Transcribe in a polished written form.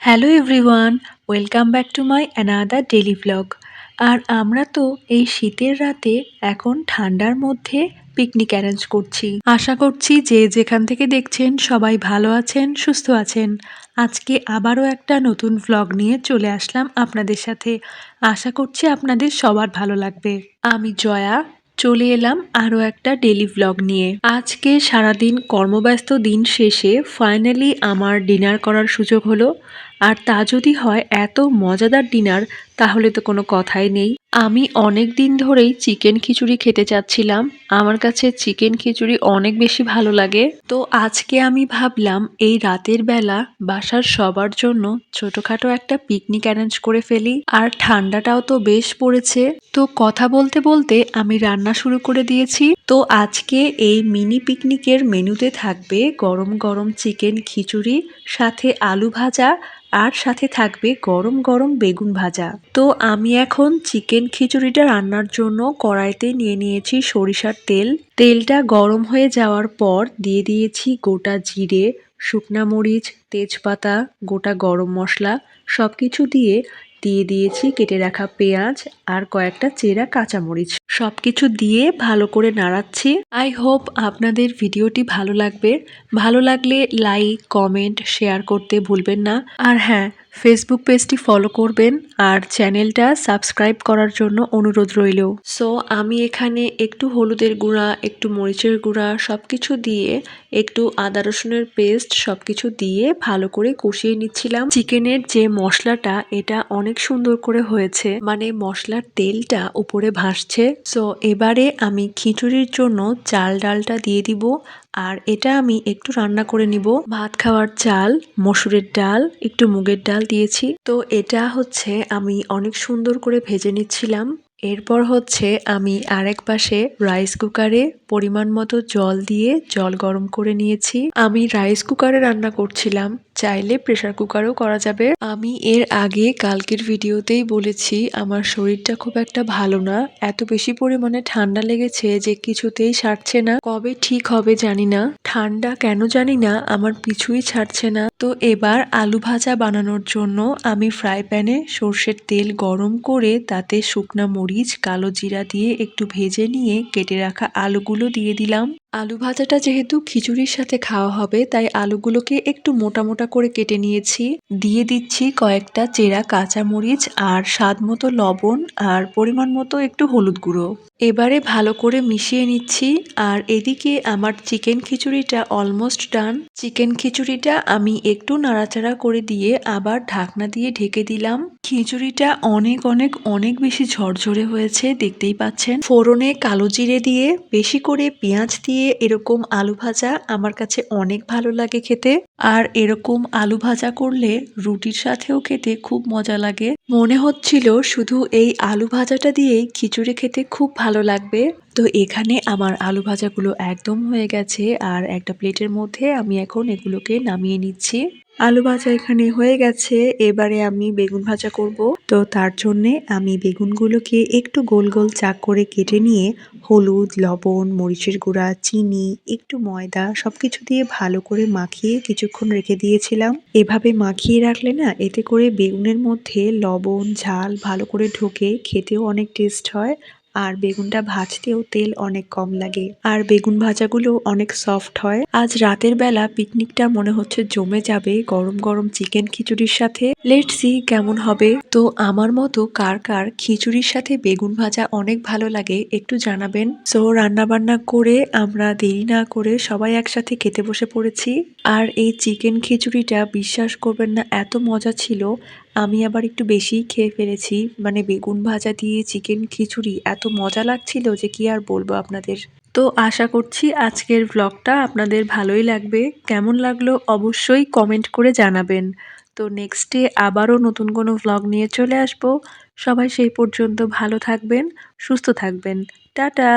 Hello everyone, welcome back to my another daily vlog. আর আমরা তো এই শীতের রাতে এখন ঠান্ডার মধ্যে পিকনিক অ্যারেঞ্জ করছি। আশা করছি যে যেখান থেকে দেখছেন সবাই ভালো আছেন, সুস্থ আছেন। আজকে আবারও একটা নতুন ভ্লগ নিয়ে চলে আসলাম আপনাদের সাথে। আশা করছি আপনাদের সবার ভালো লাগবে। আমি জয়া, চলে এলাম আরও একটা ডেইলি ভ্লগ নিয়ে। আজকে সারাদিন কর্মব্যস্ত দিন শেষে ফাইনালি আমার ডিনার করার সুযোগ হলো। আর তা যদি হয় এত মজাদার ডিনার, তাহলে তো কোনো কথাই নেই। আমি অনেক দিন ধরেই চিকেন খিচুড়ি খেতে চাচ্ছিলাম। আমার কাছে চিকেন খিচুড়ি অনেক বেশি ভালো লাগে। তো আজকে আমি ভাবলাম এই রাতের বেলা বাসার সবার জন্য ছোটখাটো একটা পিকনিক অ্যারেঞ্জ করে ফেলি। আর ঠান্ডাটাও তো বেশ পড়েছে। তো কথা বলতে বলতে আমি রান্না শুরু করে দিয়েছি। তো আজকে এই মিনি পিকনিকের মেনুতে থাকবে গরম গরম চিকেন খিচুড়ি, সাথে আলু ভাজা, আর সাথে থাকবে গরম গরম বেগুন ভাজা। তো আমি এখন চিকেন খিচুড়িটা রান্নার জন্য কড়াইতে নিয়ে নিয়েছি সরিষার তেল। তেলটা গরম হয়ে যাওয়ার পর দিয়ে দিয়েছি গোটা জিরে, শুকনা মরিচ, তেজপাতা, গোটা গরম মশলা সবকিছু দিয়ে দিয়েছি কেটে রাখা পেঁয়াজ আর কয়েকটা চেরা কাঁচামরিচ। সবকিছু দিয়ে ভালো করে নাড়াচ্ছি। আই হোপ আপনাদের ভিডিওটি ভালো লাগবে। ভালো লাগলে লাইক, কমেন্ট, শেয়ার করতে ভুলবেন না। আর হ্যাঁ, ফেসবুক পেজটি ফলো করবেন আর চ্যানেলটা সাবস্ক্রাইব করার জন্য অনুরোধ রইল। সো আমি এখানে একটু হলুদের গুঁড়া, একটু মরিচের গুঁড়া সবকিছু দিয়ে, একটু আদা রসুনের পেস্ট সবকিছু দিয়ে ভালো করে কষিয়ে নিচ্ছিলাম। চিকেনের যে মশলাটা এটা অনেক সুন্দর করে হয়েছে, মানে মশলার তেলটা উপরে ভাসছে। সো এবারে আমি খিচুড়ির জন্য চাল ডালটা দিয়ে দিব। আর এটা আমি একটু রান্না করে নিব। ভাত খাওয়ার চাল, মসুরের ডাল, একটু মুগের ডাল দিয়েছি। তো এটা হচ্ছে আমি অনেক সুন্দর করে ভেজে নিচ্ছিলাম। এরপর হচ্ছে আমি আরেক পাশে রাইস কুকারে পরিমাণ মতো জল দিয়ে জল গরম করে নিয়েছি। আমি রাইস কুকারে রান্না করছিলাম, চাইলে প্রেসার কুকারও করা যাবে। আমি এর আগে কালকের ভিডিওতেই বলেছি আমার শরীরটা খুব একটা ভালো না। এত বেশি পরিমাণে ঠান্ডা লেগেছে যে কিছুতেই সারছে না। কবে ঠিক হবে জানি না। ঠান্ডা কেন জানি না আমার পিছুই ছাড়ছে না। তো এবার আলু ভাজা বানানোর জন্য আমি ফ্রাই প্যানে সর্ষের তেল গরম করে তাতে শুকনা মরিচ, কালো জিরা দিয়ে একটু ভেজে নিয়ে কেটে রাখা আলুগুলো দিয়ে দিলাম। আলু ভাজাটা যেহেতু খিচুড়ির সাথে খাওয়া হবে তাই আলুগুলোকে একটু মোটা মোটা করে কেটে নিয়েছি। দিয়ে দিচ্ছি কয়েকটা চেরা কাঁচামরিচ আর স্বাদ মতো লবণ আর পরিমাণ মতো একটু হলুদ গুঁড়ো। এবারে ভালো করে মিশিয়ে নিচ্ছি। আর এদিকে আমার চিকেন খিচুড়িটা অলমোস্ট ডান। চিকেন খিচুড়িটা আমি একটু নাড়াচাড়া করে দিয়ে আবার ঢাকনা দিয়ে ঢেকে দিলাম। খিচুড়িটা অনেক অনেক অনেক বেশি ঝরঝরে হয়েছে, দেখতেই পাচ্ছেন। ফোড়নে কালো জিরে দিয়ে বেশি করে পেঁয়াজ দিয়ে এরকম আলু ভাজা আমার কাছে অনেক ভালো লাগে খেতে। আর এরকম আলু ভাজা করলে রুটির সাথেও খেতে খুব মজা লাগে। মনে হচ্ছিল শুধু এই আলু ভাজাটা দিয়েই খিচুড়ি খেতে খুব ভালো লাগবে। তো এখানে আমার আলু ভাজাগুলো একদম হয়ে গেছে আর একটা প্লেটের মধ্যে আমি এখন এগুলোকে নামিয়ে নিচ্ছি। আলু ভাজা এখানে হয়ে গেছে। এবারে আমি বেগুন ভাজা করব। তো তার জন্যে আমি বেগুনগুলোকে একটু গোল গোল চাক করে কেটে নিয়ে হলুদ, লবণ, মরিচের গুঁড়া, চিনি, একটু ময়দা সবকিছু দিয়ে ভালো করে মাখিয়ে কিছুক্ষণ রেখে দিয়েছিলাম। এভাবে মাখিয়ে রাখলে না এতে করে বেগুনের মধ্যে লবণ, ঝাল ভালো করে ঢোকে, খেতেও অনেক টেস্ট হয়। আর বেগুনটা ভাজতেও তেল অনেক কম লাগে। আর বেগুন ভাজাগুলো অনেক সফট হয়। আজ রাতের বেলা পিকনিকটা মনে হচ্ছে জমে যাবে গরম গরম চিকেন খিচুড়ির সাথে। লেটস সি কেমন হবে। তো আমার মতো কার কার খিচুড়ির সাথে বেগুন ভাজা অনেক ভালো লাগে একটু জানাবেন। সো রান্না বান্না করে আমরা দেরি না করে সবাই একসাথে খেতে বসে পড়েছি। আর এই চিকেন খিচুড়িটা বিশ্বাস করবেন না এত মজা ছিল। আমি আবার একটু বেশিই খেয়ে ফেলেছি। মানে বেগুন ভাজা দিয়ে চিকেন খিচুড়ি এত মজা লাগছিল যে কি আর বলবো আপনাদের। তো আশা করছি আজকের ভ্লগটা আপনাদের ভালোই লাগবে। কেমন লাগলো অবশ্যই কমেন্ট করে জানাবেন। তো নেক্সটে আবারও নতুন কোনো ভ্লগ নিয়ে চলে আসবো। সবাই সেই পর্যন্ত ভালো থাকবেন, সুস্থ থাকবেন। টাটা।